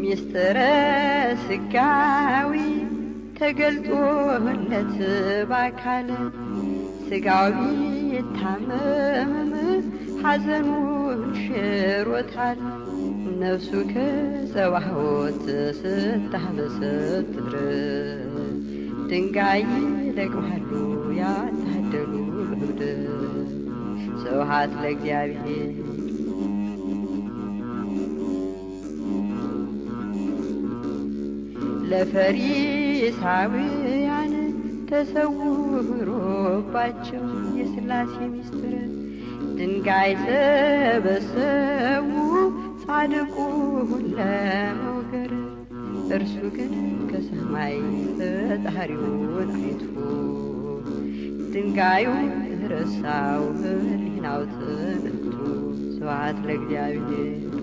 ሚስጥረ ስጋዊ ተገልጦለት ባካለ ስጋዊ ታመመ ሐዘኑን ሽሮታል ነፍሱ ከጸባዖት ስታመሰጥር ድንጋይ ለቅማሉ ያታደሉ ልሁድ ስብሐት ለእግዚአብሔር ለፈሪሳውያን ተሰውሮባቸው የሥላሴ ምስጢር ድንጋይ ሰበሰቡ ጻድቁን ለመውገር እርሱ ግን ከሰማይ ፈጣሪውን አይቶ ድንጋዩ ረሳው ሕሊናው ተነክቶ ስብሐት ለእግዚአብሔር